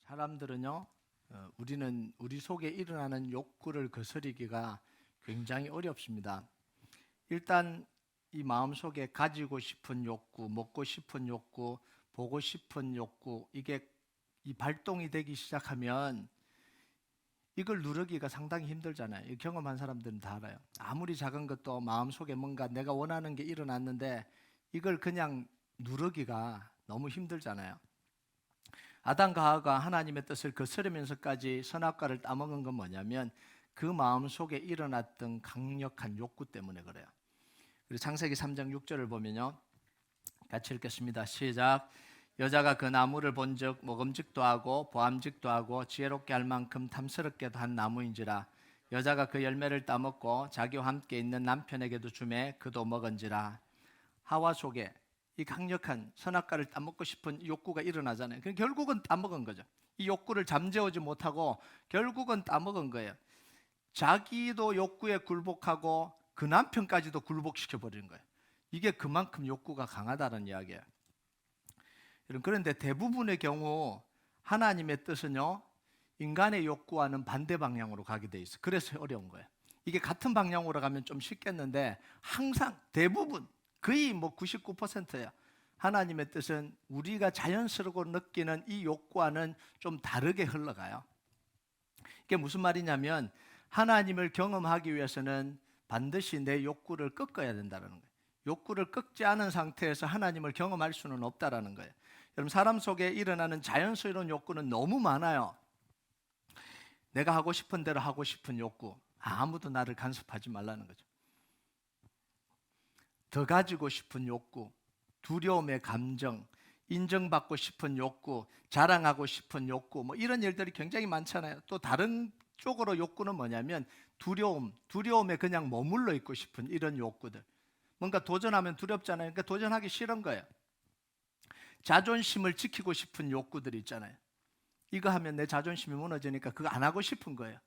사람들은요, 우리 속에 일어나는 욕구를 거스르기가 굉장히 어렵습니다. 일단 이 마음속에 가지고 싶은 욕구, 먹고 싶은 욕구, 보고 싶은 욕구, 이게 이 발동이 되기 시작하면 이걸 누르기가 상당히 힘들잖아요. 경험한 사람들은 다 알아요. 아무리 작은 것도 마음속에 뭔가 내가 원하는 게 일어났는데 이걸 그냥 누르기가 너무 힘들잖아요. 아담과 하와가 하나님의 뜻을 거스르면서까지 선악과를 따먹은 건 뭐냐면 그 마음속에 일어났던 강력한 욕구 때문에 그래요. 그리고 창세기 3장 6절을 보면요, 같이 읽겠습니다. 시작. 여자가 그 나무를 본즉 먹음직도 하고 보암직도 하고 지혜롭게 할 만큼 탐스럽게도 한 나무인지라. 여자가 그 열매를 따먹고 자기와 함께 있는 남편에게도 주매 그도 먹은지라. 하와 속에 이 강력한 선악과를 따먹고 싶은 욕구가 일어나잖아요. 결국은 따먹은 거죠. 이 욕구를 잠재우지 못하고 결국은 따먹은 거예요. 자기도 욕구에 굴복하고 그 남편까지도 굴복시켜 버리는 거예요. 이게 그만큼 욕구가 강하다는 이야기예요. 그런데 대부분의 경우 하나님의 뜻은요, 인간의 욕구와는 반대 방향으로 가게 돼 있어요. 그래서 어려운 거예요. 이게 같은 방향으로 가면 좀 쉽겠는데 항상 대부분 거의 99%예요. 하나님의 뜻은 우리가 자연스럽고 느끼는 이 욕구와는 좀 다르게 흘러가요. 이게 무슨 말이냐면 하나님을 경험하기 위해서는 반드시 내 욕구를 꺾어야 된다는 거예요. 욕구를 꺾지 않은 상태에서 하나님을 경험할 수는 없다는 거예요. 여러분, 사람 속에 일어나는 자연스러운 욕구는 너무 많아요. 내가 하고 싶은 대로 하고 싶은 욕구, 아무도 나를 간섭하지 말라는 거죠. 더 가지고 싶은 욕구, 두려움의 감정, 인정받고 싶은 욕구, 자랑하고 싶은 욕구, 이런 일들이 굉장히 많잖아요. 또 다른 쪽으로 욕구는 뭐냐면 두려움에 그냥 머물러 있고 싶은 이런 욕구들. 뭔가 도전하면 두렵잖아요. 그러니까 도전하기 싫은 거예요. 자존심을 지키고 싶은 욕구들이 있잖아요. 이거 하면 내 자존심이 무너지니까 그거 안 하고 싶은 거예요.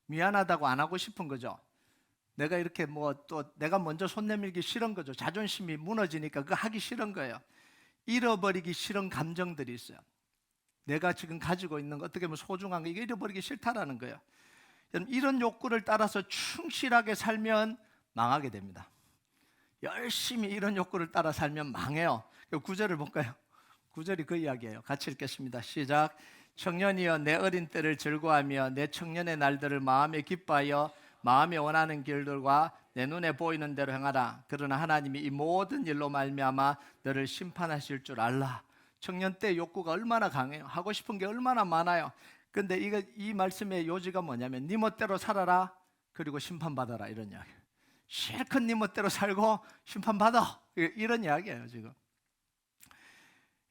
미안하다고 안 하고 싶은 거죠. 내가 이렇게 또 내가 먼저 손 내밀기 싫은 거죠. 자존심이 무너지니까 그거 하기 싫은 거예요. 잃어버리기 싫은 감정들이 있어요. 내가 지금 가지고 있는 거, 어떻게 보면 소중한 거, 이거 잃어버리기 싫다라는 거예요. 이런 욕구를 따라서 충실하게 살면 망하게 됩니다. 열심히 이런 욕구를 따라 살면 망해요. 9절을 볼까요? 9절이 그 이야기예요. 같이 읽겠습니다. 시작. 청년이여 내 어린 때를 즐거워하며 내 청년의 날들을 마음에 기뻐하여 마음에 원하는 길들과 내 눈에 보이는 대로 행하라. 그러나 하나님이 이 모든 일로 말미암아 너를 심판하실 줄 알라. 청년 때 욕구가 얼마나 강해요. 하고 싶은 게 얼마나 많아요. 근데 이 말씀의 요지가 뭐냐면 네 멋대로 살아라, 그리고 심판받아라, 이런 이야기예요. 실컷 네 멋대로 살고 심판받아, 이런 이야기예요 지금.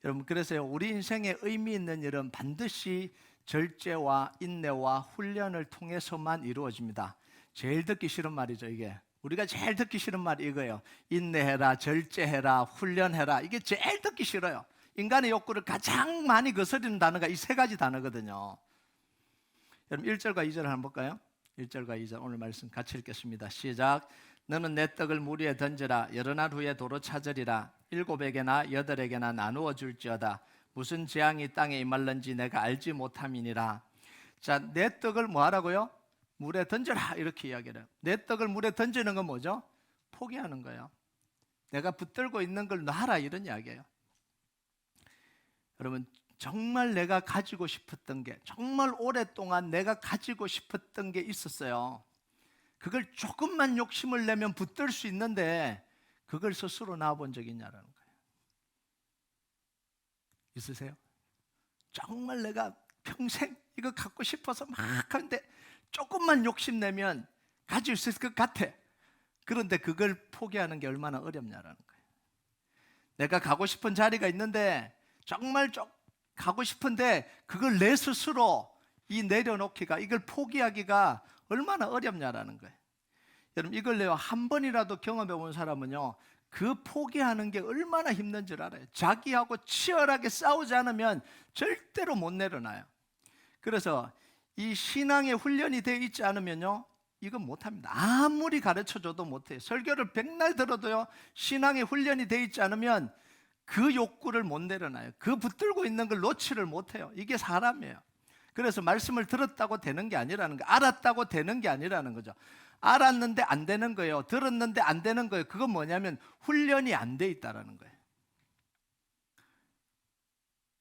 여러분, 그래서요, 우리 인생에 의미 있는 일은 반드시 절제와 인내와 훈련을 통해서만 이루어집니다. 제일 듣기 싫은 말이죠. 이게 우리가 제일 듣기 싫은 말이 이거예요. 인내해라, 절제해라, 훈련해라. 이게 제일 듣기 싫어요. 인간의 욕구를 가장 많이 거스르는 단어가 이 세 가지 단어거든요. 여러분, 1절과 2절을 한번 볼까요? 1절과 2절 오늘 말씀 같이 읽겠습니다. 시작. 너는 내 떡을 물 위에 던져라. 여러 날 후에 도로 찾으리라. 7에게나 8에게나 나누어 줄지어다. 무슨 재앙이 땅에 임할는지 내가 알지 못함이니라. 자, 내 떡을 뭐 하라고요? 물에 던져라, 이렇게 이야기를 해요. 내 떡을 물에 던지는 건 뭐죠? 포기하는 거예요. 내가 붙들고 있는 걸 놔라, 이런 이야기예요. 여러분, 정말 내가 가지고 싶었던 게, 정말 오랫동안 내가 가지고 싶었던 게 있었어요. 그걸 조금만 욕심을 내면 붙들 수 있는데 그걸 스스로 놔본 적이 있냐라는 거예요. 있으세요? 정말 내가 평생 이거 갖고 싶어서 막 하는데 조금만 욕심내면 가질 수 있을 것 같아. 그런데 그걸 포기하는 게 얼마나 어렵냐라는 거예요. 내가 가고 싶은 자리가 있는데 정말 가고 싶은데 그걸 내 스스로 내려놓기가, 이걸 포기하기가 얼마나 어렵냐라는 거예요. 여러분, 이걸 한 번이라도 경험해 본 사람은요, 그 포기하는 게 얼마나 힘든 줄 알아요. 자기하고 치열하게 싸우지 않으면 절대로 못 내려놔요. 그래서 이 신앙의 훈련이 되어 있지 않으면요, 이건 못합니다. 아무리 가르쳐줘도 못해요. 설교를 백날 들어도요, 신앙의 훈련이 되어 있지 않으면 그 욕구를 못 내려놔요. 그 붙들고 있는 걸 놓지를 못해요. 이게 사람이에요. 그래서 말씀을 들었다고 되는 게 아니라는 거예요. 알았다고 되는 게 아니라는 거죠. 알았는데 안 되는 거예요. 들었는데 안 되는 거예요. 그건 뭐냐면 훈련이 안 돼 있다라는 거예요.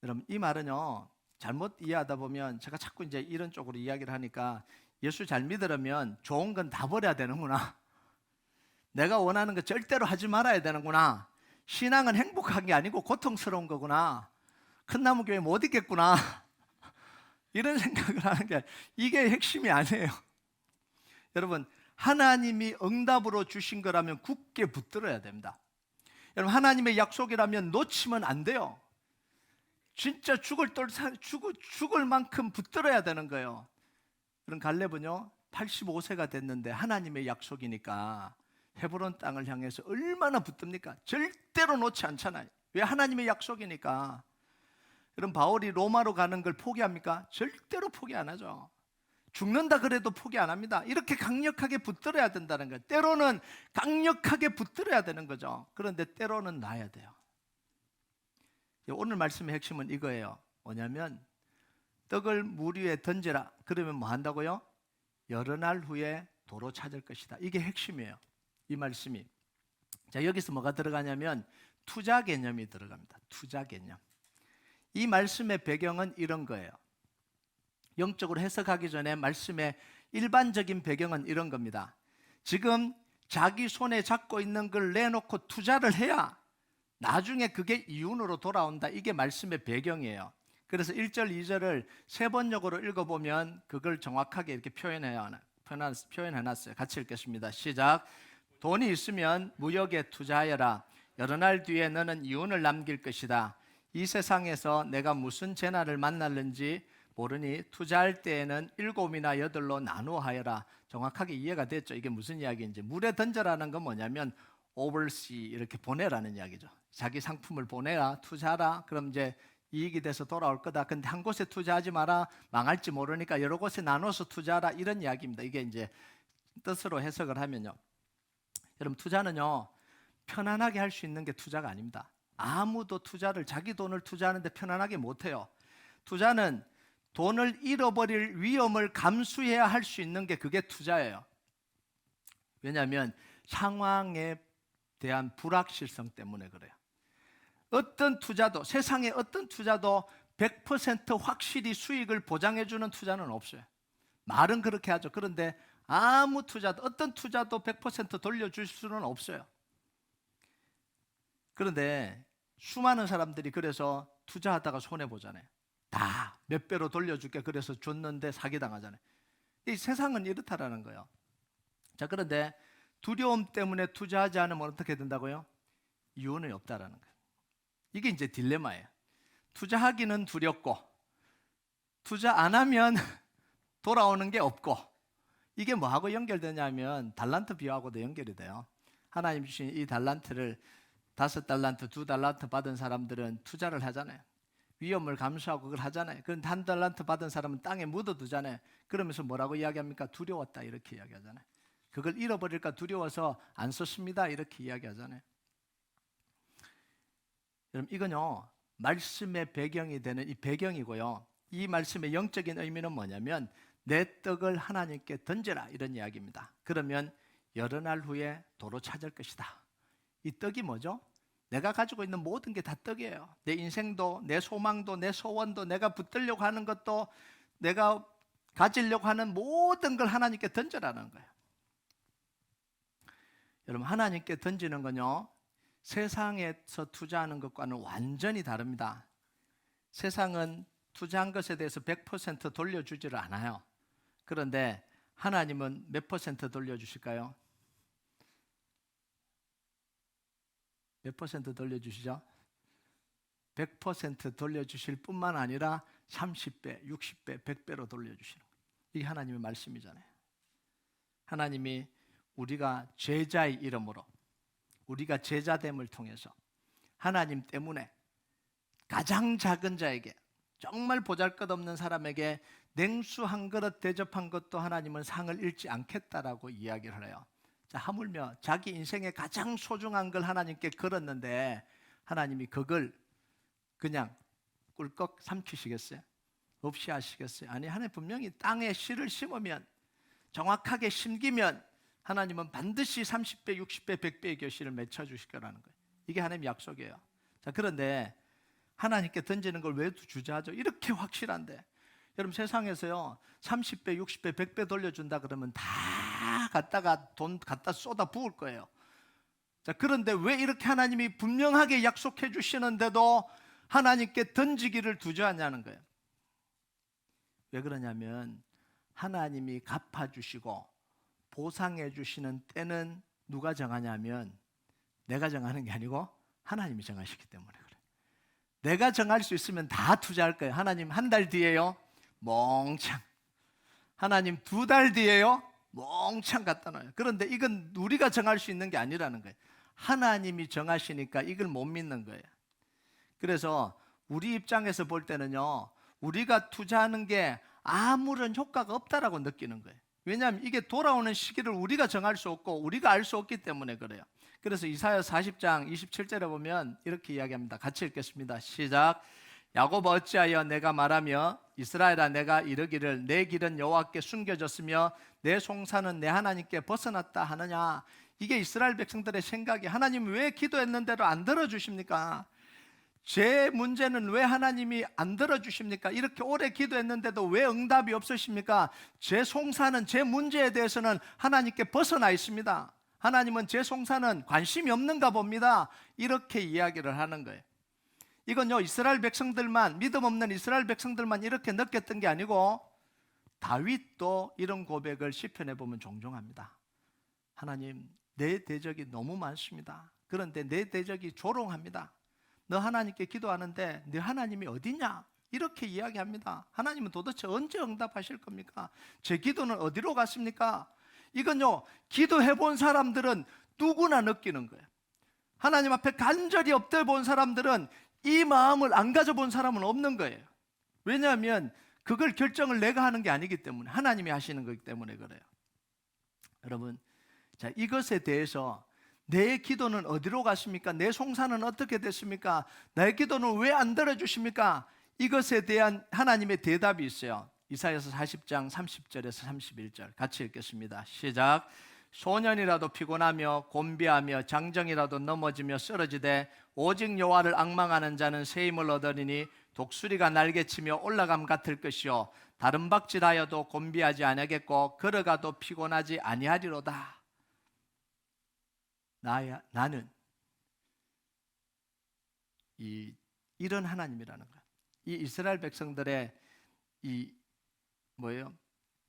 여러분, 이 말은요, 잘못 이해하다 보면 제가 자꾸 이제 이런 쪽으로 이야기를 하니까 예수 잘 믿으려면 좋은 건 다 버려야 되는구나. 내가 원하는 거 절대로 하지 말아야 되는구나. 신앙은 행복한 게 아니고 고통스러운 거구나. 큰 나무 교회 못 있겠구나. 이런 생각을 하는 게 이게 핵심이 아니에요. 여러분, 하나님이 응답으로 주신 거라면 굳게 붙들어야 됩니다. 여러분, 하나님의 약속이라면 놓치면 안 돼요. 진짜 죽을 만큼 붙들어야 되는 거예요. 그럼 갈렙은요 85세가 됐는데 하나님의 약속이니까 헤브론 땅을 향해서 얼마나 붙듭니까? 절대로 놓지 않잖아요. 왜? 하나님의 약속이니까. 그럼 바울이 로마로 가는 걸 포기합니까? 절대로 포기 안 하죠. 죽는다 그래도 포기 안 합니다. 이렇게 강력하게 붙들어야 된다는 거예요. 때로는 강력하게 붙들어야 되는 거죠. 그런데 때로는 놔야 돼요. 오늘 말씀의 핵심은 이거예요. 뭐냐면 떡을 물 위에 던져라. 그러면 뭐 한다고요? 여러 날 후에 도로 찾을 것이다. 이게 핵심이에요. 이 말씀이. 자, 여기서 뭐가 들어가냐면 투자 개념이 들어갑니다. 투자 개념. 이 말씀의 배경은 이런 거예요. 영적으로 해석하기 전에 말씀의 일반적인 배경은 이런 겁니다. 지금 자기 손에 잡고 있는 걸 내놓고 투자를 해야 나중에 그게 이윤으로 돌아온다. 이게 말씀의 배경이에요. 그래서 1절, 2절을 세 번역으로 읽어보면 그걸 정확하게 이렇게 표현해놨어요. 같이 읽겠습니다. 시작. 돈이 있으면 무역에 투자하여라. 여러 날 뒤에 너는 이윤을 남길 것이다. 이 세상에서 내가 무슨 재난을 만날는지 모르니 투자할 때에는 7이나 8로 나누어 하여라. 정확하게 이해가 됐죠? 이게 무슨 이야기인지. 물에 던져라는 건 뭐냐면 oversea 이렇게 보내라는 이야기죠. 자기 상품을 보내라, 투자하라. 그럼 이제 이익이 돼서 돌아올 거다. 근데 한 곳에 투자하지 마라. 망할지 모르니까 여러 곳에 나눠서 투자하라. 이런 이야기입니다. 이게 이제 뜻으로 해석을 하면요. 여러분, 투자는요 편안하게 할 수 있는 게 투자가 아닙니다. 아무도 투자를 자기 돈을 투자하는데 편안하게 못해요. 투자는 돈을 잃어버릴 위험을 감수해야 할 수 있는 게 그게 투자예요. 왜냐하면 상황에 대한 불확실성 때문에 그래요. 어떤 투자도, 세상의 어떤 투자도 100% 확실히 수익을 보장해주는 투자는 없어요. 말은 그렇게 하죠. 그런데 아무 투자도, 어떤 투자도 100% 돌려줄 수는 없어요. 그런데 수많은 사람들이 그래서 투자하다가 손해보잖아요. 다 몇 배로 돌려줄게 그래서 줬는데 사기당하잖아요. 이 세상은 이렇다라는 거예요. 자, 그런데 두려움 때문에 투자하지 않으면 어떻게 된다고요? 이윤이 없다라는 거예요. 이게 이제 딜레마예요. 투자하기는 두렵고 투자 안 하면 돌아오는 게 없고, 이게 뭐하고 연결되냐면 달란트 비유하고도 연결이 돼요. 하나님 주신 이 달란트를 5달란트, 2달란트 받은 사람들은 투자를 하잖아요. 위험을 감수하고 그걸 하잖아요. 그런데 1달란트 받은 사람은 땅에 묻어두잖아요. 그러면서 뭐라고 이야기합니까? 두려웠다 이렇게 이야기하잖아요. 그걸 잃어버릴까 두려워서 안 썼습니다 이렇게 이야기하잖아요. 여러분, 이건요 말씀의 배경이 되는 이 배경이고요. 이 말씀의 영적인 의미는 뭐냐면 내 떡을 하나님께 던져라 이런 이야기입니다. 그러면 여러 날 후에 도로 찾을 것이다. 이 떡이 뭐죠? 내가 가지고 있는 모든 게 다 떡이에요. 내 인생도, 내 소망도, 내 소원도, 내가 붙들려고 하는 것도, 내가 가지려고 하는 모든 걸 하나님께 던져라는 거예요. 여러분, 하나님께 던지는 건요 세상에서 투자하는 것과는 완전히 다릅니다. 세상은 투자한 것에 대해서 100% 돌려주지를 않아요. 그런데 하나님은 몇 퍼센트 돌려주실까요? 몇 퍼센트 돌려주시죠? 100% 돌려주실 뿐만 아니라 30배, 60배, 100배로 돌려주시는 거예요. 이게 하나님의 말씀이잖아요. 하나님이 우리가 제자의 이름으로, 우리가 제자됨을 통해서 하나님 때문에 가장 작은 자에게, 정말 보잘것없는 사람에게 냉수 한 그릇 대접한 것도 하나님은 상을 잃지 않겠다라고 이야기를 해요. 자, 하물며 자기 인생의 가장 소중한 걸 하나님께 걸었는데 하나님이 그걸 그냥 꿀꺽 삼키시겠어요? 없이 하시겠어요? 아니, 하나님 분명히 땅에 씨를 심으면, 정확하게 심기면 하나님은 반드시 30배, 60배, 100배의 결실을 맺혀주실 거라는 거예요. 이게 하나님 약속이에요. 자, 그런데 하나님께 던지는 걸 왜 주저하죠? 이렇게 확실한데. 여러분, 세상에서요 30배, 60배, 100배 돌려준다 그러면 다 갖다가 돈 갖다 쏟아 부을 거예요. 자, 그런데 왜 이렇게 하나님이 분명하게 약속해 주시는데도 하나님께 던지기를 주저하냐는 거예요. 왜 그러냐면 하나님이 갚아주시고 보상해 주시는 때는 누가 정하냐면 내가 정하는 게 아니고 하나님이 정하시기 때문에 그래요. 내가 정할 수 있으면 다 투자할 거예요. 하나님 한 달 뒤에요, 멍청. 하나님 2달 뒤에요, 멍청 갖다 놔요. 그런데 이건 우리가 정할 수 있는 게 아니라는 거예요. 하나님이 정하시니까 이걸 못 믿는 거예요. 그래서 우리 입장에서 볼 때는요, 우리가 투자하는 게 아무런 효과가 없다라고 느끼는 거예요. 왜냐하면 이게 돌아오는 시기를 우리가 정할 수 없고 우리가 알 수 없기 때문에 그래요. 그래서 이사야 40장 27절에 보면 이렇게 이야기합니다. 같이 읽겠습니다. 시작. 야곱 어찌하여 내가 말하며 이스라엘아 내가 이르기를 내 길은 여호와께 숨겨졌으며 내 송사는 내 하나님께 벗어났다 하느냐. 이게 이스라엘 백성들의 생각이, 하나님 왜 기도했는데도 안 들어주십니까? 제 문제는 왜 하나님이 안 들어주십니까? 이렇게 오래 기도했는데도 왜 응답이 없으십니까? 제 송사는, 제 문제에 대해서는 하나님께 벗어나 있습니다. 하나님은 제 송사는 관심이 없는가 봅니다. 이렇게 이야기를 하는 거예요. 이건요 이스라엘 백성들만, 믿음 없는 이스라엘 백성들만 이렇게 느꼈던 게 아니고 다윗도 이런 고백을 시편에 보면 종종 합니다. 하나님 내 대적이 너무 많습니다. 그런데 내 대적이 조롱합니다. 너 하나님께 기도하는데 너 하나님이 어디냐? 이렇게 이야기합니다. 하나님은 도대체 언제 응답하실 겁니까? 제 기도는 어디로 갔습니까? 이건요 기도해 본 사람들은 누구나 느끼는 거예요. 하나님 앞에 간절히 엎드려 본 사람들은 이 마음을 안 가져본 사람은 없는 거예요. 왜냐하면 그걸 결정을 내가 하는 게 아니기 때문에, 하나님이 하시는 거기 때문에 그래요. 여러분, 자, 이것에 대해서 내 기도는 어디로 갔습니까? 내 송사는 어떻게 됐습니까? 내 기도는 왜 안 들어주십니까? 이것에 대한 하나님의 대답이 있어요. 이사야서 40장 30절에서 31절 같이 읽겠습니다. 시작. 소년이라도 피곤하며 곤비하며 장정이라도 넘어지며 쓰러지되 오직 여호와를 앙망하는 자는 새 힘을 얻으리니 독수리가 날개치며 올라감 같을 것이요 다른 박질하여도 곤비하지 아니하겠고 걸어가도 피곤하지 아니하리로다. 나는 이런 하나님이라는 거야. 이 이스라엘 백성들의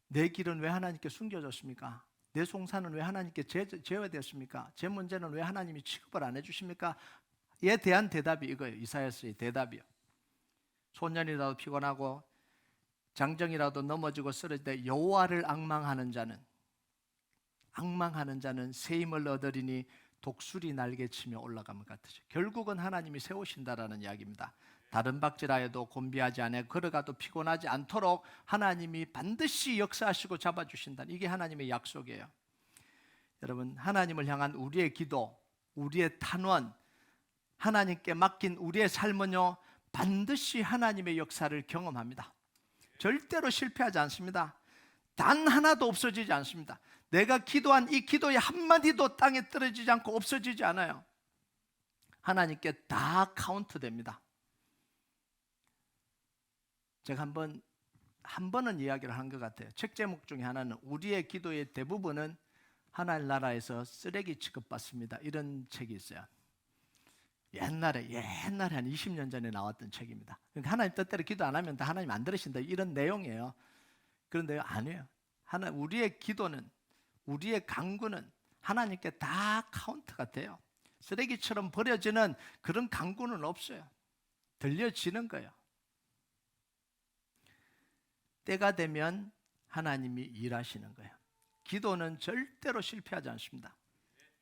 내 길은 왜 하나님께 숨겨졌습니까? 내 송사는 왜 하나님께 제외되었습니까? 제 문제는 왜 하나님이 취급을 안 해주십니까? 에 대한 대답이 이거예요. 이사야서의 대답이요. 소년이라도 피곤하고 장정이라도 넘어지고 쓰러질 때 여호와를 앙망하는 자는 새 힘을 얻으리니 독수리 날개치며 올라가면 같으죠. 결국은 하나님이 세우신다라는 이야기입니다. 다른 박질하여도 곤비하지 않아 걸어가도 피곤하지 않도록 하나님이 반드시 역사하시고 잡아주신다. 이게 하나님의 약속이에요. 여러분, 하나님을 향한 우리의 기도, 우리의 탄원, 하나님께 맡긴 우리의 삶은요 반드시 하나님의 역사를 경험합니다. 절대로 실패하지 않습니다. 단 하나도 없어지지 않습니다. 내가 기도한 이 기도의 한마디도 땅에 떨어지지 않고 없어지지 않아요. 하나님께 다 카운트됩니다. 제가 한 번은 이야기를 한 것 같아요. 책 제목 중에 하나는 우리의 기도의 대부분은 하나님 나라에서 쓰레기 취급받습니다. 이런 책이 있어요. 옛날에 한 20년 전에 나왔던 책입니다. 그러니까 하나님 뜻대로 기도 안 하면 다 하나님 안 들으신다 이런 내용이에요. 그런데 아니에요. 우리의 기도는, 우리의 간구는 하나님께 다 카운트가 돼요. 쓰레기처럼 버려지는 그런 간구는 없어요. 들려지는 거예요. 때가 되면 하나님이 일하시는 거예요. 기도는 절대로 실패하지 않습니다.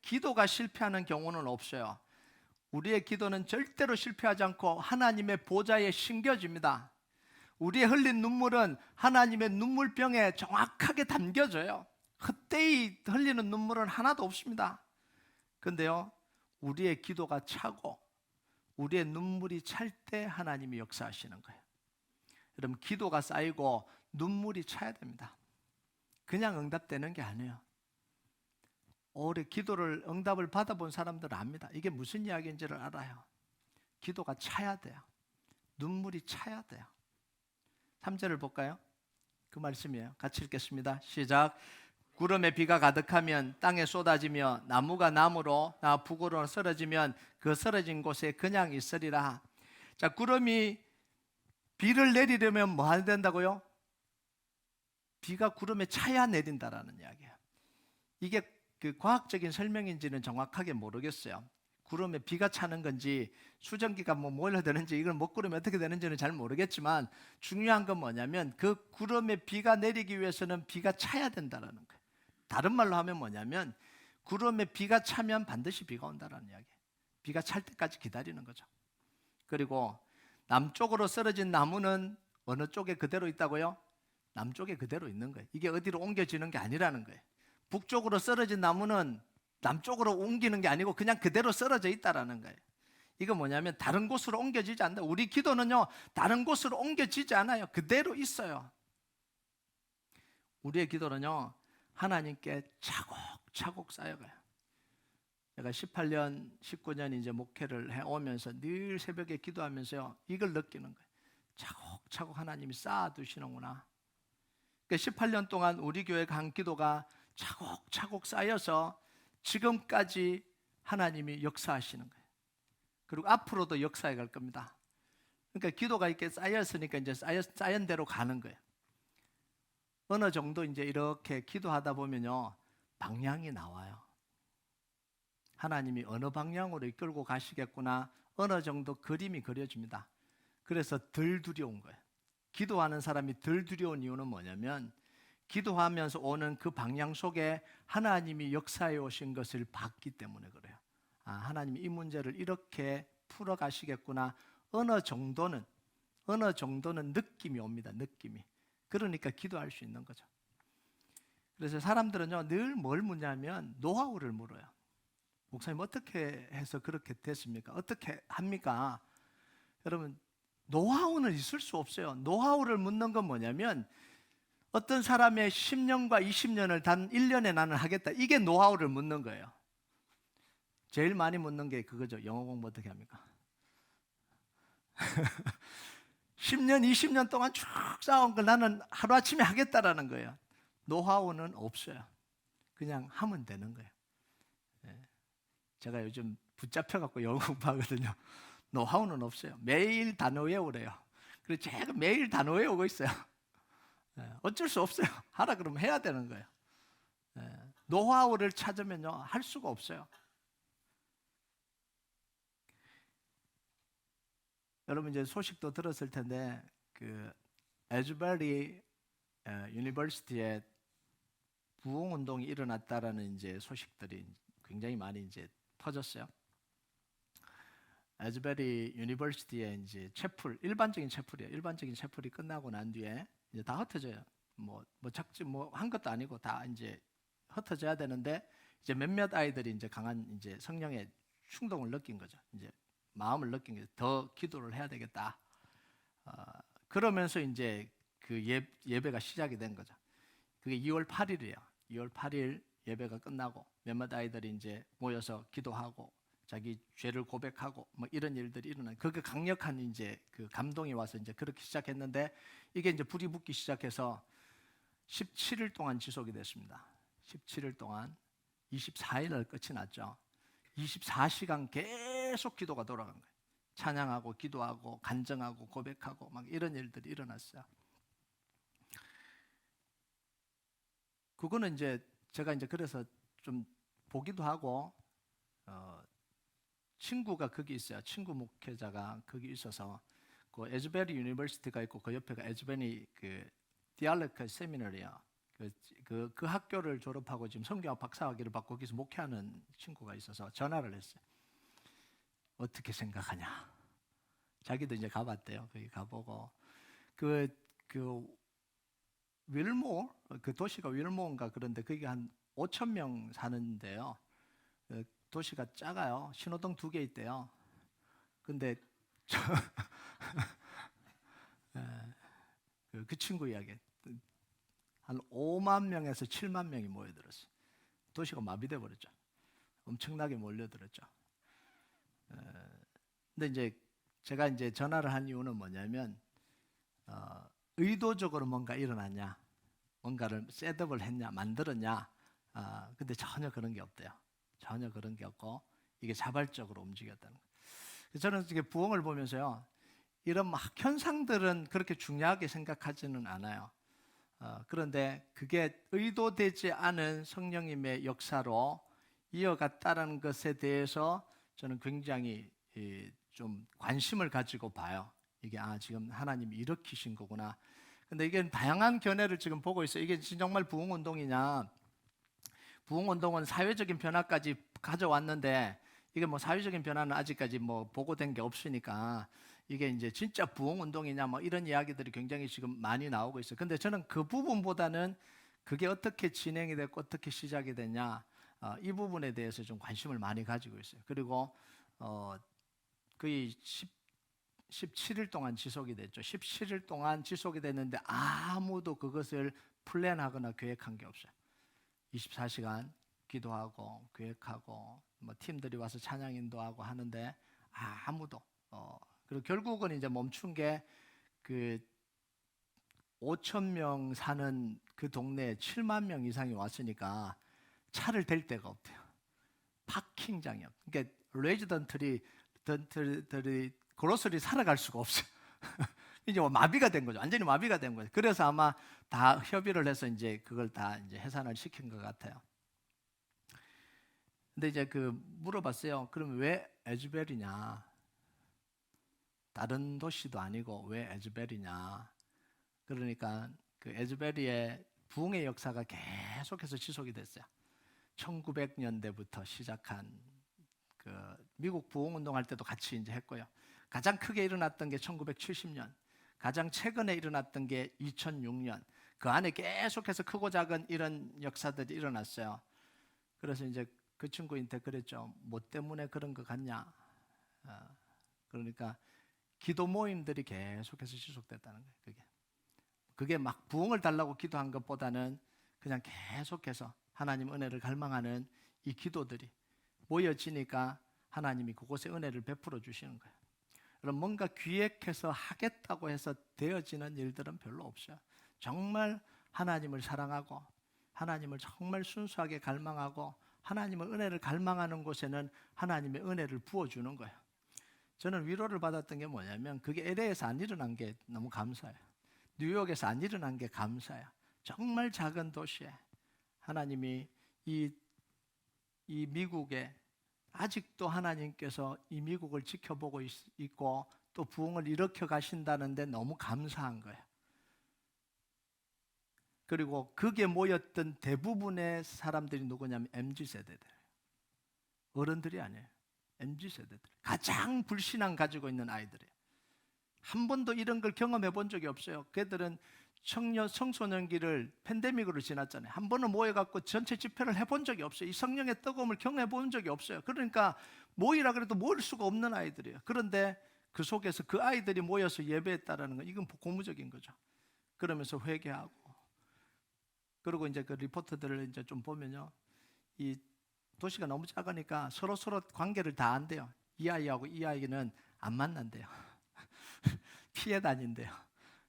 기도가 실패하는 경우는 없어요. 우리의 기도는 절대로 실패하지 않고 하나님의 보좌에 심겨집니다. 우리의 흘린 눈물은 하나님의 눈물병에 정확하게 담겨져요. 헛되이 흘리는 눈물은 하나도 없습니다. 그런데요, 우리의 기도가 차고 우리의 눈물이 찰 때 하나님이 역사하시는 거예요. 여러분 기도가 쌓이고 눈물이 차야 됩니다. 그냥 응답되는 게 아니에요. 오래 기도를 응답을 받아본 사람들은 압니다. 이게 무슨 이야기인지를 알아요. 기도가 차야 돼요. 눈물이 차야 돼요. 3절을 볼까요? 그 말씀이에요. 같이 읽겠습니다. 시작. 구름에 비가 가득하면 땅에 쏟아지며 나무가 나무로 북으로 쓰러지면 그 쓰러진 곳에 그냥 있으리라. 자, 구름이 비를 내리려면 뭐 해야 된다고요? 비가 구름에 차야 내린다라는 이야기예요. 이게 그 과학적인 설명인지는 정확하게 모르겠어요. 구름에 비가 차는 건지 수증기가 뭐 흘러드는지 이걸 먹구름이 어떻게 되는지는 잘 모르겠지만 중요한 건 뭐냐면 그 구름에 비가 내리기 위해서는 비가 차야 된다는 거예요. 다른 말로 하면 뭐냐면 구름에 비가 차면 반드시 비가 온다는 이야기예요. 비가 찰 때까지 기다리는 거죠. 그리고 남쪽으로 쓰러진 나무는 어느 쪽에 그대로 있다고요? 남쪽에 그대로 있는 거예요. 이게 어디로 옮겨지는 게 아니라는 거예요. 북쪽으로 쓰러진 나무는 남쪽으로 옮기는 게 아니고 그냥 그대로 쓰러져 있다라는 거예요. 이거 뭐냐면 다른 곳으로 옮겨지지 않는다. 우리 기도는요, 다른 곳으로 옮겨지지 않아요. 그대로 있어요. 우리의 기도는요, 하나님께 차곡차곡 쌓여가요. 제가 18년, 19년 이제 목회를 해오면서 늘 새벽에 기도하면서요, 이걸 느끼는 거예요. 차곡차곡 하나님이 쌓아두시는구나. 18년 동안 우리 교회가 한 기도가 차곡차곡 쌓여서 지금까지 하나님이 역사하시는 거예요. 그리고 앞으로도 역사해 갈 겁니다. 그러니까 기도가 이렇게 쌓였으니까 이제 쌓인 대로 가는 거예요. 어느 정도 이제 이렇게 기도하다 보면요, 방향이 나와요. 하나님이 어느 방향으로 이끌고 가시겠구나, 어느 정도 그림이 그려집니다. 그래서 덜 두려운 거예요. 기도하는 사람이 덜 두려운 이유는 뭐냐면 기도하면서 오는 그 방향 속에 하나님이 역사해 오신 것을 봤기 때문에 그래요. 아, 하나님이 이 문제를 이렇게 풀어 가시겠구나. 어느 정도는 느낌이 옵니다. 느낌이. 그러니까 기도할 수 있는 거죠. 그래서 사람들은요, 늘 뭘 묻냐면 노하우를 물어요. 목사님 어떻게 해서 그렇게 됐습니까? 어떻게 합니까? 여러분, 노하우는 있을 수 없어요. 노하우를 묻는 건 뭐냐면 어떤 사람의 10년과 20년을 단 1년에 나는 하겠다. 이게 노하우를 묻는 거예요. 제일 많이 묻는 게 그거죠. 영어 공부 어떻게 합니까? 10년, 20년 동안 쭉 쌓아온 걸 나는 하루아침에 하겠다라는 거예요. 노하우는 없어요. 그냥 하면 되는 거예요. 제가 요즘 붙잡혀갖고 영어 공부하거든요. 노하우는 없어요. 매일 단어 외우래요. 그래서 제가 매일 단어 외우고 있어요. 어쩔 수 없어요. 하라 그러면 해야 되는 거예요. 노하우를 찾으면요, 할 수가 없어요. 여러분 이제 소식도 들었을 텐데 그 에즈베리 유니버시티에 부흥 운동이 일어났다라는 이제 소식들이 굉장히 많이 이제 퍼졌어요. 에즈베리 유니버시티에 이제 채플, 일반적인 채플이에요. 일반적인 채플이 끝나고 난 뒤에 이제 다 흩어져요. 뭐 작지 한 것도 아니고 다 이제 흩어져야 되는데 이제 몇몇 아이들이 이제 강한 이제 성령의 충동을 느낀 거죠. 이제 마음을 느낀 게 더 기도를 해야 되겠다. 그러면서 이제 그 예배가 시작이 된 거죠. 그게 2월 8일이에요. 2월 8일 예배가 끝나고 몇몇 아이들이 이제 모여서 기도하고 자기 죄를 고백하고 뭐 이런 일들이 일어나. 그게 강력한 이제 그 감동이 와서 이제 그렇게 시작했는데 이게 이제 불이 붙기 시작해서 17일 동안 지속이 됐습니다. 17일 동안 24일 날 끝이 났죠. 24시간 계속 기도가 돌아간 거예요. 찬양하고 기도하고 간증하고 고백하고 막 이런 일들이 일어났어요. 그거는 이제 제가 이제 그래서 좀 보기도 하고 친구가 거기 있어요. 친구 목회자가 거기 있어서 그 에즈베리 유니버시티가 있고 그 옆에가 에즈베리 그 디알레크 세미나리야. 그 학교를 졸업하고 지금 성경학 박사학위를 받고 거기서 목회하는 친구가 있어서 전화를 했어요. 어떻게 생각하냐? 자기도 이제 가봤대요. 거기 가보고 그 윌모 그 도시가 윌모인가 그런데 거기 한 5천 명 사는데요. 그 도시가 작아요. 신호등 2개 있대요. 근데 그 친구 이야기. 한 5만 명에서 7만 명이 모여들었어요. 도시가 마비돼 버렸죠. 엄청나게 몰려들었죠. 근데 이제 제가 이제 전화를 한 이유는 뭐냐면 의도적으로 뭔가 일어났냐, 뭔가를 셋업을 했냐, 만들었냐. 근데 전혀 그런 게 없대요. 전혀 그런 게 없고 이게 자발적으로 움직였다는 거예요. 저는 이게 부흥을 보면서요, 이런 막 현상들은 그렇게 중요하게 생각하지는 않아요. 그런데 그게 의도되지 않은 성령님의 역사로 이어갔다는 것에 대해서 저는 굉장히 좀 관심을 가지고 봐요. 이게 지금 하나님이 일으키신 거구나. 근데 이게 다양한 견해를 지금 보고 있어요. 이게 정말 부흥운동이냐? 부흥운동은 사회적인 변화까지 가져왔는데 이게 뭐 사회적인 변화는 아직까지 뭐 보고된 게 없으니까 이게 이제 진짜 부흥운동이냐 뭐 이런 이야기들이 굉장히 지금 많이 나오고 있어요. 근데 저는 그 부분보다는 그게 어떻게 진행이 됐고 어떻게 시작이 됐냐, 이 부분에 대해서 좀 관심을 많이 가지고 있어요. 그리고 거의 17일 동안 지속이 됐죠. 17일 동안 지속이 됐는데 아무도 그것을 플랜하거나 계획한 게 없어요. 24시간 기도하고 계획하고 뭐 팀들이 와서 찬양 인도하고 하는데 아무도 그리고 결국은 이제 멈춘 게 그 5천 명 사는 그 동네에 7만 명 이상이 왔으니까 차를 댈 데가 없대요. 파킹장이 없. 그러니까 레지던트들이 그로서리 살아갈 수가 없어요. 이제 뭐 마비가 된 거죠. 완전히 마비가 된 거죠. 그래서 아마 다 협의를 해서 이제 그걸 다 이제 해산을 시킨 것 같아요. 근데 이제 물어봤어요. 그럼 왜 에즈벨이냐? 다른 도시도 아니고 왜 에즈벨이냐? 그러니까 그 에즈베리의 부흥의 역사가 계속해서 지속이 됐어요. 1900년대부터 시작한 그 미국 부흥운동 할 때도 같이 이제 했고요. 가장 크게 일어났던 게 1970년, 가장 최근에 일어났던 게 2006년. 그 안에 계속해서 크고 작은 이런 역사들이 일어났어요. 그래서 이제 그 친구한테 그랬죠. 뭐 때문에 그런 거 같냐? 그러니까 기도 모임들이 계속해서 지속됐다는 거예요. 그게 막 부흥을 달라고 기도한 것보다는 그냥 계속해서 하나님 은혜를 갈망하는 이 기도들이 모여지니까 하나님이 그곳에 은혜를 베풀어 주시는 거예요. 그럼 뭔가 기획해서 하겠다고 해서 되어지는 일들은 별로 없어요. 정말 하나님을 사랑하고 하나님을 정말 순수하게 갈망하고 하나님의 은혜를 갈망하는 곳에는 하나님의 은혜를 부어주는 거예요. 저는 위로를 받았던 게 뭐냐면 그게 LA에서 안 일어난 게 너무 감사해요. 뉴욕에서 안 일어난 게 감사해요. 정말 작은 도시에 하나님이 이 미국에 아직도 하나님께서 이 미국을 지켜보고 있고 또 부흥을 일으켜 가신다는데 너무 감사한 거예요. 그리고 거기에 모였던 대부분의 사람들이 누구냐면 MZ세대들, 어른들이 아니에요. MZ세대들, 가장 불신앙 가지고 있는 아이들이에요. 한 번도 이런 걸 경험해 본 적이 없어요. 걔들은 청소년기를 팬데믹으로 지났잖아요. 한 번은 모여갖고 전체 집회를 해본 적이 없어요. 이 성령의 뜨거움을 경험해 본 적이 없어요. 그러니까 모이라 그래도 모일 수가 없는 아이들이에요. 그런데 그 속에서 그 아이들이 모여서 예배했다라는 건 이건 고무적인 거죠. 그러면서 회개하고, 그리고 이제 그 리포트들을 이제 좀 보면요, 이 도시가 너무 작으니까 서로 관계를 다 안돼요. 이 아이하고 이 아이는 안 만난대요. 피해 다닌대요.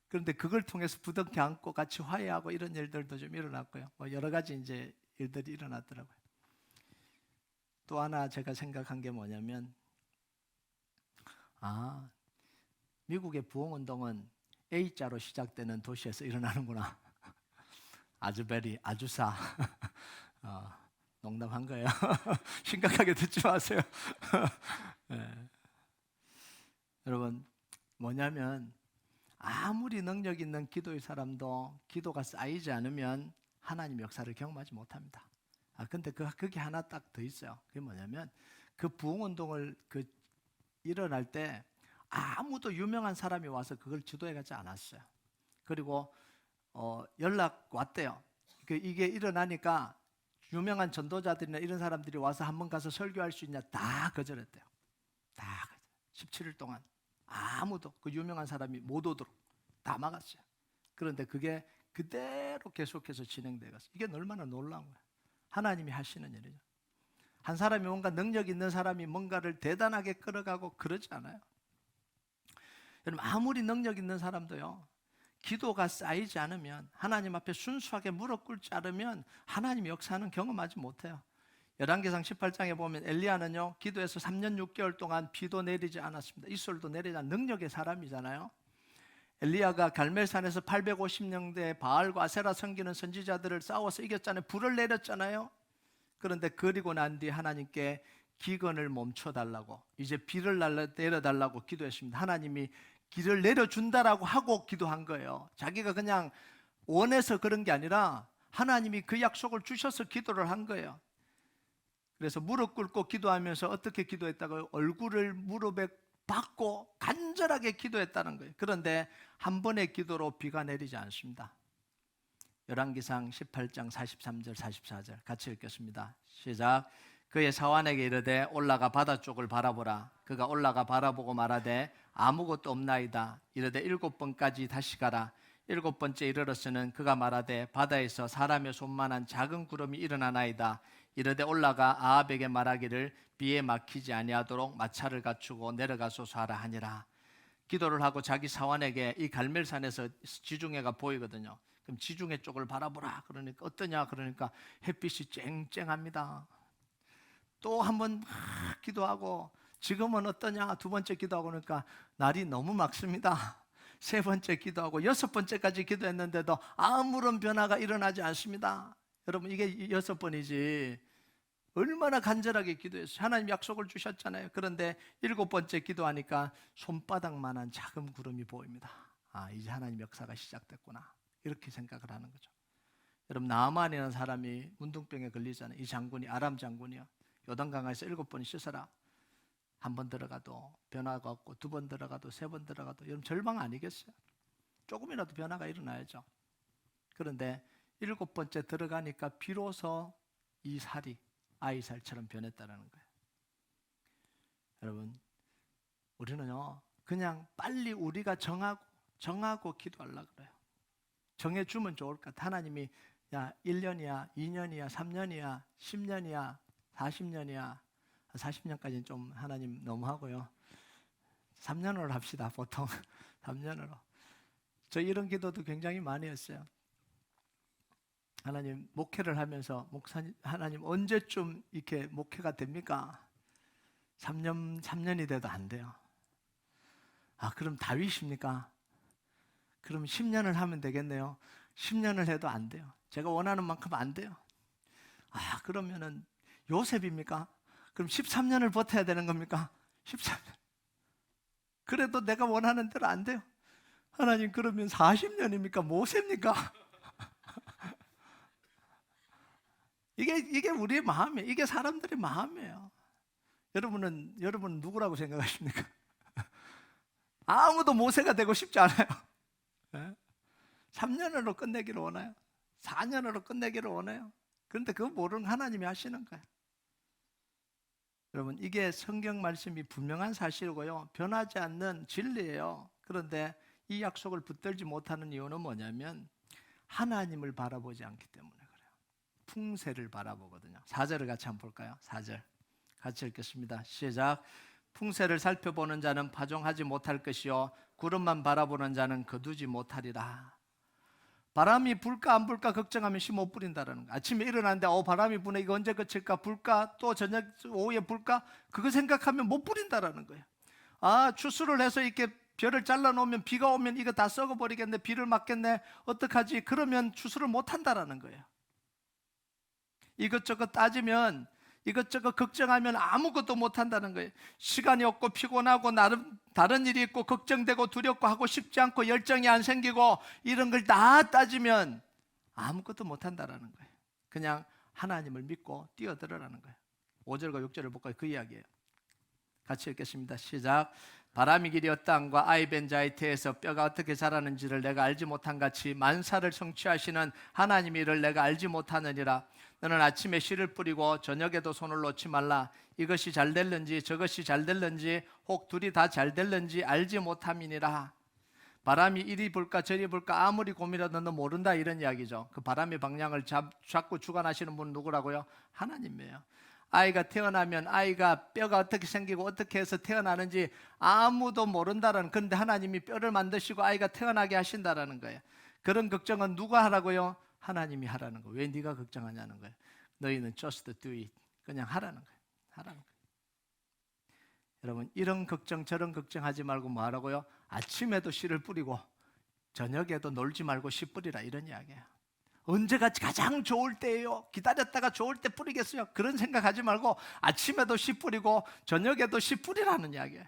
그런데 그걸 통해서 부둥켜 안고 같이 화해하고 이런 일들도 좀 일어났고요. 뭐 여러 가지 이제 일들이 일어났더라고요. 또 하나 제가 생각한 게 뭐냐면, 미국의 부흥운동은 A자로 시작되는 도시에서 일어나는구나. 아주사. 농담한 거예요. 심각하게 듣지 마세요. 네. 여러분, 뭐냐면 아무리 능력 있는 기도의 사람도 기도가 쌓이지 않으면 하나님 역사를 경험하지 못합니다. 근데 그게 하나 딱 더 있어요. 그게 뭐냐면 그 부흥운동을 일어날 때 아무도 유명한 사람이 와서 그걸 주도해 가지 않았어요. 그리고 연락 왔대요. 이게 일어나니까 유명한 전도자들이나 이런 사람들이 와서 한번 가서 설교할 수 있냐, 다 거절했대요. 다 17일 동안 아무도 그 유명한 사람이 못 오도록 다 막았어요. 그런데 그게 그대로 계속해서 진행돼 갔어요. 이게 얼마나 놀라운 거예요. 하나님이 하시는 일이죠. 한 사람이 뭔가 능력 있는 사람이 뭔가를 대단하게 끌어가고 그러지 않아요. 여러분, 아무리 능력 있는 사람도요, 기도가 쌓이지 않으면, 하나님 앞에 순수하게 무릎 꿇지 않으면 하나님의 역사는 경험하지 못해요. 열왕기상 18장에 보면 엘리야는요, 기도해서 3년 6개월 동안 비도 내리지 않았습니다. 이슬도 내리지 않은 능력의 사람이잖아요. 엘리야가 갈멜산에서 850명대 바알과 아세라 섬기는 선지자들을 싸워서 이겼잖아요. 불을 내렸잖아요. 그런데 그리고 난 뒤 하나님께 기근을 멈춰달라고, 이제 비를 내려달라고 기도했습니다. 하나님이 비를 내려준다라고 하고 기도한 거예요. 자기가 그냥 원해서 그런 게 아니라 하나님이 그 약속을 주셔서 기도를 한 거예요. 그래서 무릎 꿇고 기도하면서 어떻게 기도했다고요? 얼굴을 무릎에 박고 간절하게 기도했다는 거예요. 그런데 한 번의 기도로 비가 내리지 않습니다. 열왕기상 18장 43절 44절 같이 읽겠습니다. 시작. 그의 사환에게 이르되 올라가 바다 쪽을 바라보라. 그가 올라가 바라보고 말하되 아무것도 없나이다. 이르되 7번까지 다시 가라. 7번째 이르렀으는 그가 말하되 바다에서 사람의 손만한 작은 구름이 일어나나이다. 이르되 올라가 아합에게 말하기를 비에 막히지 아니하도록 마차를 갖추고 내려가소서 하라 하니라. 기도를 하고 자기 사환에게 이 갈멜산에서 지중해가 보이거든요. 그럼 지중해 쪽을 바라보라. 그러니까 어떠냐? 그러니까 햇빛이 쨍쨍합니다. 또 한 번 기도하고 지금은 어떠냐? 두 번째 기도하고 그러니까 날이 너무 맑습니다. 세 번째 기도하고 6번째까지 기도했는데도 아무런 변화가 일어나지 않습니다. 여러분, 이게 6번이지 얼마나 간절하게 기도했어요. 하나님 약속을 주셨잖아요. 그런데 7번째 기도하니까 손바닥만한 작은 구름이 보입니다. 아, 이제 하나님 역사가 시작됐구나, 이렇게 생각을 하는 거죠. 여러분, 나아만이라는 사람이 문둥병에 걸리잖아요. 이 장군이, 아람 장군이요, 요단강에서 7번 씻어라. 한 번 들어가도 변화가 없고, 2번 들어가도, 3번 들어가도, 여러분 절망 아니겠어요? 조금이라도 변화가 일어나야죠. 그런데 7번째 들어가니까 비로소 이 살이 아이 살처럼 변했다는 거예요. 여러분, 우리는요 그냥 빨리 우리가 정하고 기도하려고 그래요. 정해주면 좋을 것 같아. 하나님이 야 1년이야, 2년이야, 3년이야, 10년이야, 40년이야. 40년까지는 좀 하나님 너무 하고요. 3년으로 합시다. 보통 3년으로. 저 이런 기도도 굉장히 많이 했어요. 하나님, 목회를 하면서 목사님, 하나님 언제쯤 이렇게 목회가 됩니까? 3년이 돼도 안 돼요. 아, 그럼 다윗입니까? 그럼 10년을 하면 되겠네요. 10년을 해도 안 돼요. 제가 원하는 만큼 안 돼요. 아, 그러면은 요셉입니까? 그럼 13년을 버텨야 되는 겁니까? 13년. 그래도 내가 원하는 대로 안 돼요. 하나님, 그러면 40년입니까? 모세입니까? 이게 우리의 마음이에요. 이게 사람들의 마음이에요. 여러분은 누구라고 생각하십니까? 아무도 모세가 되고 싶지 않아요. 3년으로 끝내기를 원해요. 4년으로 끝내기를 원해요. 그런데 그거 모르는 하나님이 하시는 거예요. 여러분, 이게 성경 말씀이 분명한 사실이고요, 변하지 않는 진리예요. 그런데 이 약속을 붙들지 못하는 이유는 뭐냐면 하나님을 바라보지 않기 때문에 그래요. 풍세를 바라보거든요. 4절을 같이 한번 볼까요? 4절 같이 읽겠습니다. 시작. 풍세를 살펴보는 자는 파종하지 못할 것이요 구름만 바라보는 자는 거두지 못하리라. 바람이 불까 안 불까 걱정하면 씨 못 뿌린다라는 거. 아침에 일어났는데 바람이 부네, 이거 언제 그칠까? 불까? 또 저녁 오후에 불까? 그거 생각하면 못 뿌린다라는 거예요. 아, 추수를 해서 이렇게 벼를 잘라 놓으면 비가 오면 이거 다 썩어 버리겠네, 비를 맞겠네, 어떡하지? 그러면 추수를 못 한다라는 거예요. 이것저것 따지면, 이것저것 걱정하면 아무것도 못 한다는 거예요. 시간이 없고 피곤하고 나름 다른 일이 있고 걱정되고 두렵고 하고 싶지 않고 열정이 안 생기고 이런 걸 다 따지면 아무것도 못 한다라는 거예요. 그냥 하나님을 믿고 뛰어들어라는 거예요. 5절과 6절을 볼까요? 그 이야기예요. 같이 읽겠습니다. 시작. 바람이 길이어 땅과 아이벤자의 태에서 뼈가 어떻게 자라는지를 내가 알지 못한 같이 만사를 성취하시는 하나님의 일을 내가 알지 못하느니라. 너는 아침에 씨를 뿌리고 저녁에도 손을 놓지 말라. 이것이 잘 될는지 저것이 잘 될는지 혹 둘이 다 잘 될는지 알지 못함이니라. 바람이 이리 불까 저리 불까 아무리 고민해도 너 모른다, 이런 이야기죠. 그 바람의 방향을 잡고 주관하시는 분은 누구라고요? 하나님이에요. 아이가 태어나면 아이가 뼈가 어떻게 생기고 어떻게 해서 태어나는지 아무도 모른다는, 그런데 하나님이 뼈를 만드시고 아이가 태어나게 하신다라는 거예요. 그런 걱정은 누가 하라고요? 하나님이 하라는 거예요. 왜 네가 걱정하냐는 거예요. 너희는 just do it. 그냥 하라는 거예요. 하라는 거예요. 여러분, 이런 걱정 저런 걱정하지 말고 뭐 하라고요? 아침에도 씨를 뿌리고 저녁에도 놀지 말고 씨 뿌리라, 이런 이야기예요. 언제가 가장 좋을 때예요? 기다렸다가 좋을 때 뿌리겠어요? 그런 생각하지 말고 아침에도 씨 뿌리고 저녁에도 씨 뿌리라는 이야기예요.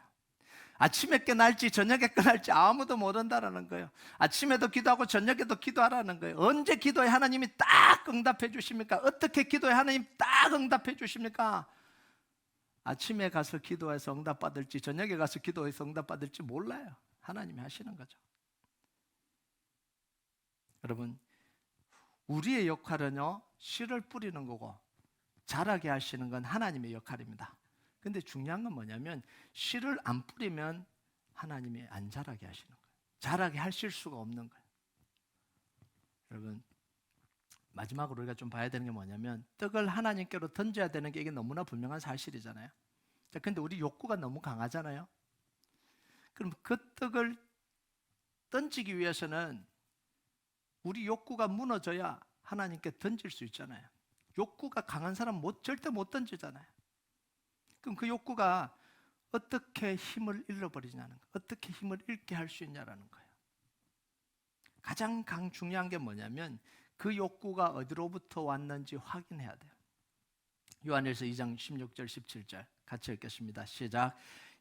아침에 깨날지 저녁에 깨날지 아무도 모른다라는 거예요. 아침에도 기도하고 저녁에도 기도하라는 거예요. 언제 기도해 하나님이 딱 응답해 주십니까? 어떻게 기도해 하나님 딱 응답해 주십니까? 아침에 가서 기도해서 응답받을지 저녁에 가서 기도해서 응답받을지 몰라요. 하나님이 하시는 거죠. 여러분, 우리의 역할은요, 씨를 뿌리는 거고 자라게 하시는 건 하나님의 역할입니다. 근데 중요한 건 뭐냐면 씨를 안 뿌리면 하나님이 안 자라게 하시는 거예요. 자라게 하실 수가 없는 거예요. 여러분, 마지막으로 우리가 좀 봐야 되는 게 뭐냐면 떡을 하나님께로 던져야 되는 게 이게 너무나 분명한 사실이잖아요. 근데 우리 욕구가 너무 강하잖아요. 그럼 그 떡을 던지기 위해서는 우리 욕구가 무너져야 하나님께 던질 수 있잖아요. 욕구가 강한 사람 절대 못 던지잖아요. 그럼 그 욕구가 어떻게 힘을 잃어버리냐는 거예요. 어떻게 힘을 잃게 할 수 있냐라는 거예요. 가장 중요한 게 뭐냐면 그 욕구가 어디로부터 왔는지 확인해야 돼요. 요한일서 2장 16절 17절 같이 읽겠습니다. 시작.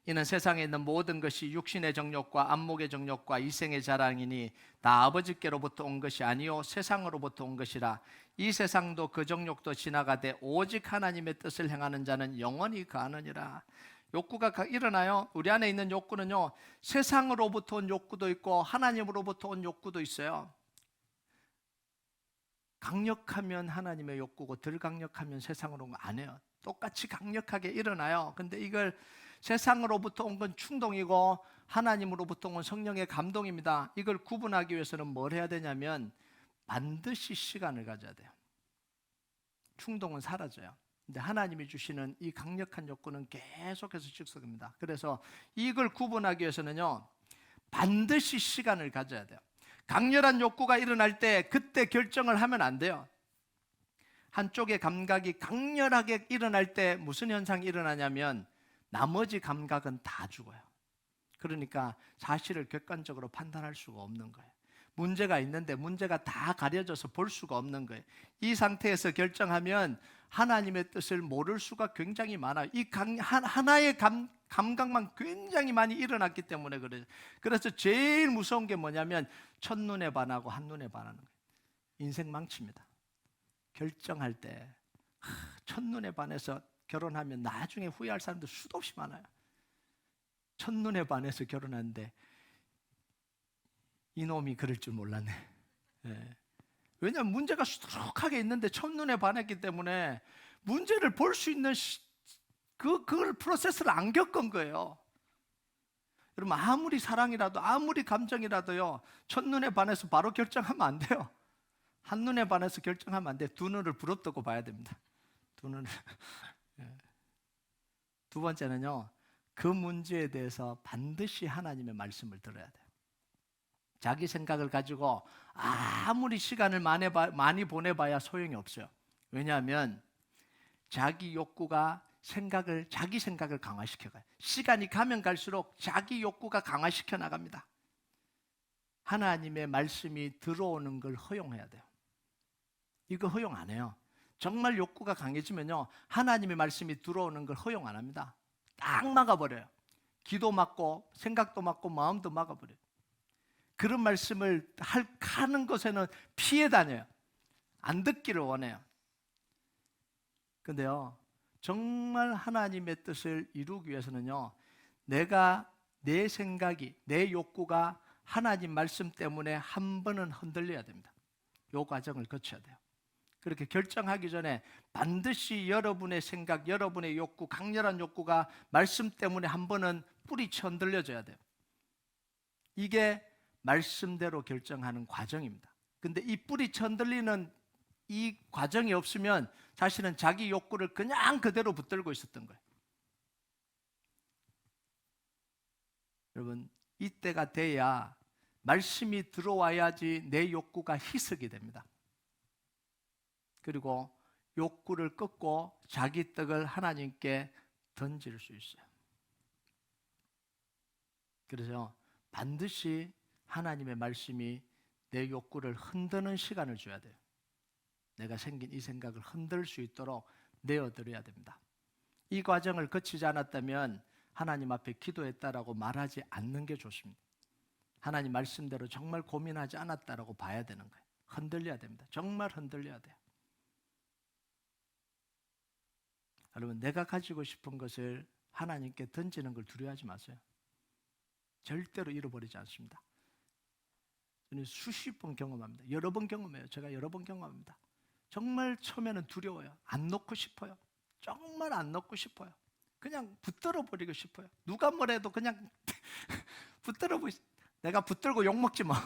이는 세상에 있는 모든 것이 육신의 정욕과 안목의 정욕과 이생의 자랑이니 다 아버지께로부터 온 것이 아니요 세상으로부터 온 것이라. 이 세상도 그 정욕도 지나가되 오직 하나님의 뜻을 행하는 자는 영원히 거하느니라. 욕구가 일어나요. 우리 안에 있는 욕구는요, 세상으로부터 온 욕구도 있고 하나님으로부터 온 욕구도 있어요. 강력하면 하나님의 욕구고 덜 강력하면 세상으로 온 거 안 해요. 똑같이 강력하게 일어나요. 근데 이걸 세상으로부터 온 건 충동이고 하나님으로부터 온 성령의 감동입니다. 이걸 구분하기 위해서는 뭘 해야 되냐면 반드시 시간을 가져야 돼요. 충동은 사라져요. 근데 하나님이 주시는 이 강력한 욕구는 계속해서 직속입니다. 그래서 이걸 구분하기 위해서는요, 반드시 시간을 가져야 돼요. 강렬한 욕구가 일어날 때 그때 결정을 하면 안 돼요. 한쪽의 감각이 강렬하게 일어날 때 무슨 현상이 일어나냐면 나머지 감각은 다 죽어요. 그러니까 사실을 객관적으로 판단할 수가 없는 거예요. 문제가 있는데 문제가 다 가려져서 볼 수가 없는 거예요. 이 상태에서 결정하면 하나님의 뜻을 모를 수가 굉장히 많아요. 이 하나의 감각만 굉장히 많이 일어났기 때문에 그래요. 그래서 제일 무서운 게 뭐냐면 첫눈에 반하고 한눈에 반하는 거예요. 인생 망칩니다. 결정할 때 첫눈에 반해서 결혼하면 나중에 후회할 사람들 수도 없이 많아요. 첫눈에 반해서 결혼하는데 이놈이 그럴 줄 몰랐네. 네. 왜냐하면 문제가 수두룩하게 있는데 첫눈에 반했기 때문에 문제를 볼 수 있는 그걸 프로세스를 안 겪은 거예요. 여러분, 아무리 사랑이라도 아무리 감정이라도요, 첫눈에 반해서 바로 결정하면 안 돼요. 한눈에 반해서 결정하면 안 돼요. 두 눈을 부릅뜨고 봐야 됩니다. 두 눈을. 두 번째는요, 그 문제에 대해서 반드시 하나님의 말씀을 들어야 돼요. 자기 생각을 가지고 아무리 시간을 많이 보내봐야 소용이 없어요. 왜냐하면 자기 욕구가 자기 생각을 강화시켜가요. 시간이 가면 갈수록 자기 욕구가 강화시켜 나갑니다. 하나님의 말씀이 들어오는 걸 허용해야 돼요. 이거 허용 안 해요. 정말 욕구가 강해지면요, 하나님의 말씀이 들어오는 걸 허용 안 합니다. 딱 막아버려요. 기도 막고 생각도 막고 마음도 막아버려요. 그런 말씀을 하는 것에는 피해 다녀요. 안 듣기를 원해요. 근데요, 정말 하나님의 뜻을 이루기 위해서는요, 내 생각이, 내 욕구가 하나님 말씀 때문에 한 번은 흔들려야 됩니다. 이 과정을 거쳐야 돼요. 그렇게 결정하기 전에 반드시 여러분의 생각, 여러분의 욕구, 강렬한 욕구가 말씀 때문에 한 번은 뿌리쳐 흔들려져야 돼요. 이게 말씀대로 결정하는 과정입니다. 근데 이 뿌리쳐 흔들리는 이 과정이 없으면 자신은 자기 욕구를 그냥 그대로 붙들고 있었던 거예요. 여러분, 이때가 돼야 말씀이 들어와야지 내 욕구가 희석이 됩니다. 그리고 욕구를 꺾고 자기 떡을 하나님께 던질 수 있어요. 그래서 반드시 하나님의 말씀이 내 욕구를 흔드는 시간을 줘야 돼요. 내가 생긴 이 생각을 흔들 수 있도록 내어드려야 됩니다. 이 과정을 거치지 않았다면 하나님 앞에 기도했다라고 말하지 않는 게 좋습니다. 하나님 말씀대로 정말 고민하지 않았다라고 봐야 되는 거예요. 흔들려야 됩니다. 정말 흔들려야 돼요. 여러분, 내가 가지고 싶은 것을 하나님께 던지는 걸 두려워하지 마세요. 절대로 잃어버리지 않습니다. 저는 수십 번 경험합니다. 여러 번 경험해요. 제가 여러 번 경험합니다. 정말 처음에는 두려워요. 안 놓고 싶어요. 정말 안 놓고 싶어요. 그냥 붙들어 버리고 싶어요. 누가 뭐래도 그냥 내가 붙들고 욕먹지 뭐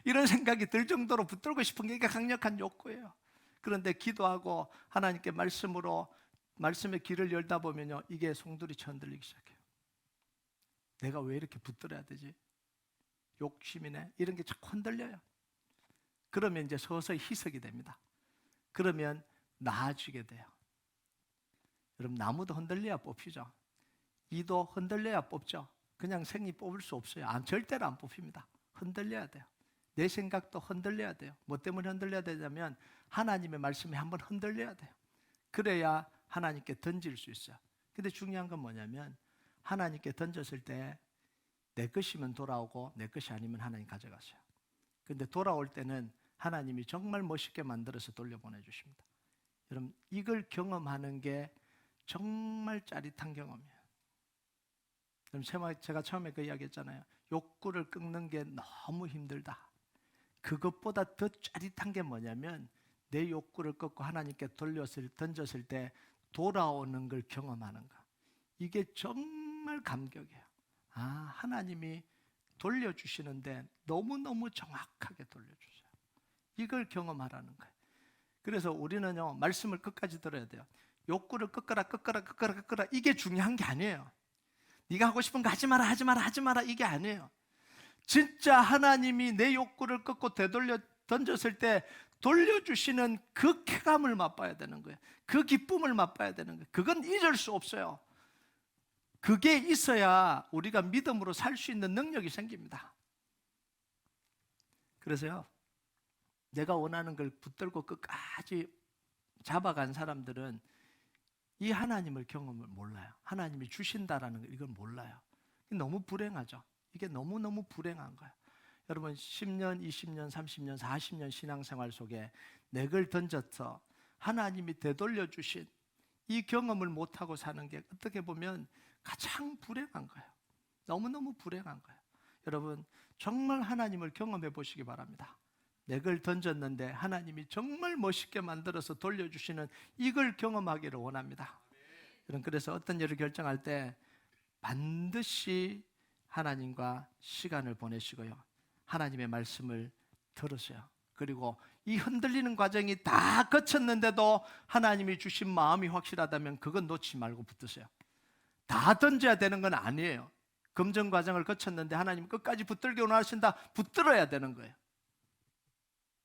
이런 생각이 들 정도로 붙들고 싶은 게 강력한 욕구예요. 그런데 기도하고 하나님께 말씀의 길을 열다 보면요, 이게 송두리쳐 흔들리기 시작해요. 내가 왜 이렇게 붙들어야 되지? 욕심이네. 이런 게 자꾸 흔들려요. 그러면 이제 서서히 희석이 됩니다. 그러면 나아지게 돼요. 여러분, 나무도 흔들려야 뽑히죠. 이도 흔들려야 뽑죠. 그냥 생이 뽑을 수 없어요. 절대로 안 뽑힙니다. 흔들려야 돼요. 내 생각도 흔들려야 돼요. 뭐 때문에 흔들려야 되냐면 하나님의 말씀이 한번 흔들려야 돼요. 그래야 하나님께 던질 수 있어요. 근데 중요한 건 뭐냐면 하나님께 던졌을 때 내 것이면 돌아오고 내 것이 아니면 하나님 가져가세요. 근데 돌아올 때는 하나님이 정말 멋있게 만들어서 돌려보내주십니다. 여러분, 이걸 경험하는 게 정말 짜릿한 경험이에요. 제가 처음에 그 이야기 했잖아요. 욕구를 끊는 게 너무 힘들다. 그것보다 더 짜릿한 게 뭐냐면 내 욕구를 끊고 하나님께 던졌을 때 돌아오는 걸 경험하는 거. 이게 정말 감격이에요. 하나님이 돌려주시는데 너무너무 정확하게 돌려주세요. 이걸 경험하라는 거예요. 그래서 우리는요, 말씀을 끝까지 들어야 돼요. 욕구를 꺾어라 이게 중요한 게 아니에요. 네가 하고 싶은 거 하지 마라 이게 아니에요. 진짜 하나님이 내 욕구를 꺾고 되돌려 던졌을 때 돌려주시는 그 쾌감을 맛봐야 되는 거예요. 그 기쁨을 맛봐야 되는 거예요. 그건 잊을 수 없어요. 그게 있어야 우리가 믿음으로 살 수 있는 능력이 생깁니다. 그래서요, 내가 원하는 걸 붙들고 끝까지 잡아간 사람들은 이 하나님을 경험을 몰라요. 하나님이 주신다라는 걸 이걸 몰라요. 너무 불행하죠. 이게 너무너무 불행한 거예요. 여러분, 10년, 20년, 30년, 40년 신앙생활 속에 내 걸 던져서 하나님이 되돌려 주신 이 경험을 못하고 사는 게 어떻게 보면 가장 불행한 거예요. 너무너무 불행한 거예요. 여러분, 정말 하나님을 경험해 보시기 바랍니다. 내 걸 던졌는데 하나님이 정말 멋있게 만들어서 돌려주시는 이걸 경험하기를 원합니다. 그래서 어떤 일을 결정할 때 반드시 하나님과 시간을 보내시고요, 하나님의 말씀을 들으세요. 그리고 이 흔들리는 과정이 다 거쳤는데도 하나님이 주신 마음이 확실하다면 그건 놓지 말고 붙드세요. 다 던져야 되는 건 아니에요. 검증 과정을 거쳤는데 하나님 끝까지 붙들게 원하신다, 붙들어야 되는 거예요.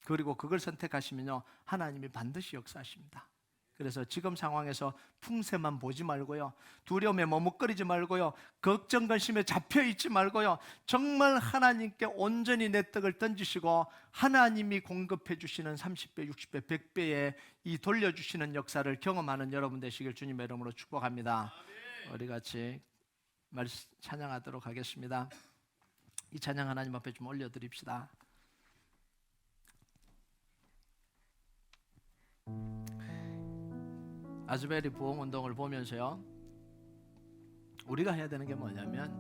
그리고 그걸 선택하시면요, 하나님이 반드시 역사하십니다. 그래서 지금 상황에서 풍세만 보지 말고요, 두려움에 머뭇거리지 말고요, 걱정 근심에 잡혀있지 말고요, 정말 하나님께 온전히 내 떡을 던지시고 하나님이 공급해 주시는 30배, 60배, 100배의 이 돌려주시는 역사를 경험하는 여러분 되시길 주님의 이름으로 축복합니다. 우리 같이 찬양하도록 하겠습니다. 이 찬양 하나님 앞에 좀 올려드립시다. 아즈베리 부흥운동을 보면서요, 우리가 해야 되는 게 뭐냐면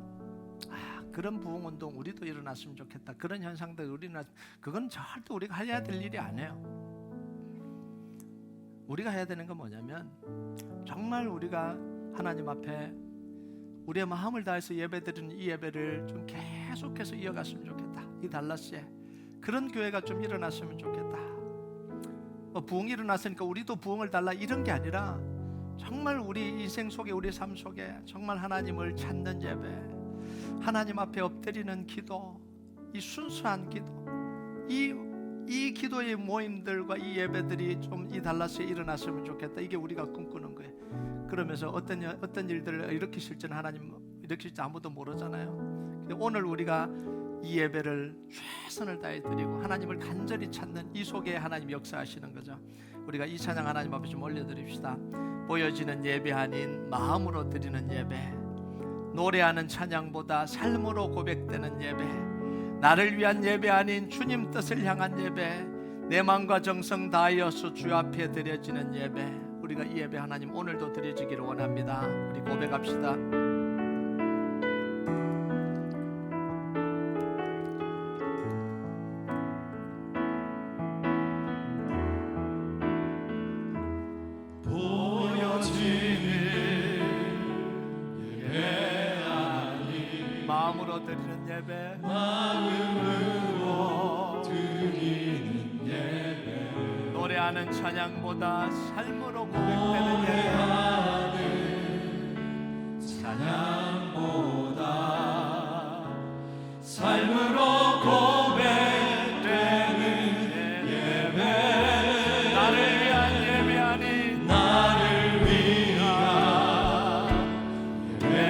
그런 부흥운동 우리도 일어났으면 좋겠다, 그런 현상들 그건 절대 우리가 해야 될 일이 아니에요. 우리가 해야 되는 건 뭐냐면 정말 우리가 하나님 앞에 우리의 마음을 다해서 예배드리는 이 예배를 좀 계속해서 이어갔으면 좋겠다. 이 달라스에. 그런 교회가 좀 일어났으면 좋겠다. 부흥이 일어났으니까 우리도 부흥을 달라 이런 게 아니라 정말 우리 인생 속에, 우리 삶 속에 정말 하나님을 찾는 예배, 하나님 앞에 엎드리는 기도, 이 순수한 기도, 이 기도의 모임들과 이 예배들이 좀 이 달라스에 일어났으면 좋겠다. 이게 우리가 꿈꾸는 거예요. 그러면서 어떤 일들을 일으키실지는 하나님 일으키실지 아무도 모르잖아요. 근데 오늘 우리가 이 예배를 최선을 다해 드리고 하나님을 간절히 찾는 이 속에 하나님 역사하시는 거죠. 우리가 이 찬양 하나님 앞에 좀 올려드립시다. 보여지는 예배 아닌 마음으로 드리는 예배, 노래하는 찬양보다 삶으로 고백되는 예배, 나를 위한 예배 아닌 주님 뜻을 향한 예배, 내 마음과 정성 다하여서 주 앞에 드려지는 예배, 우리가 이 예배 하나님 오늘도 드려지기를 원합니다. 우리 고백합시다. 마음으로 드리는 예배, 마음으로 드리는 예배, 노래하는 찬양보다 삶으로 고백되는 예배, 찬양보다 삶으로 고백되는 예배, 나를 위한 예배 아닌 나를 위한 예배,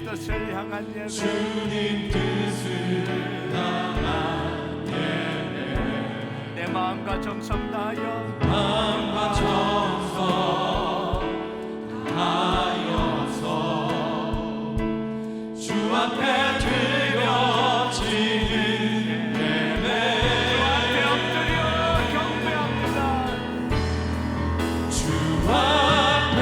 뜻을 향한 예배, 주님 뜻을 향한 예배, 내 마음과 정성 다하여 주 앞에 드려지는 예배, 주 앞에 엎드려 경배합니다. 주 앞에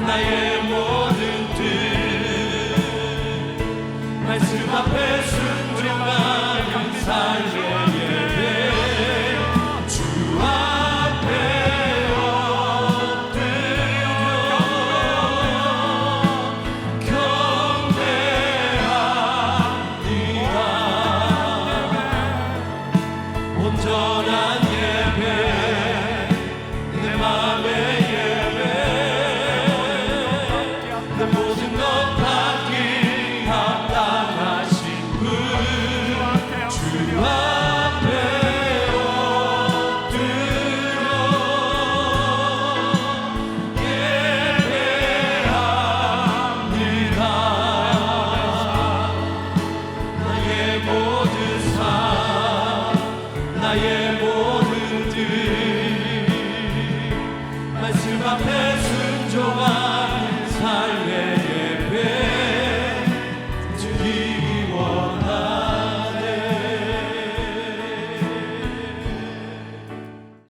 나의 모든 뜻 말씀 앞에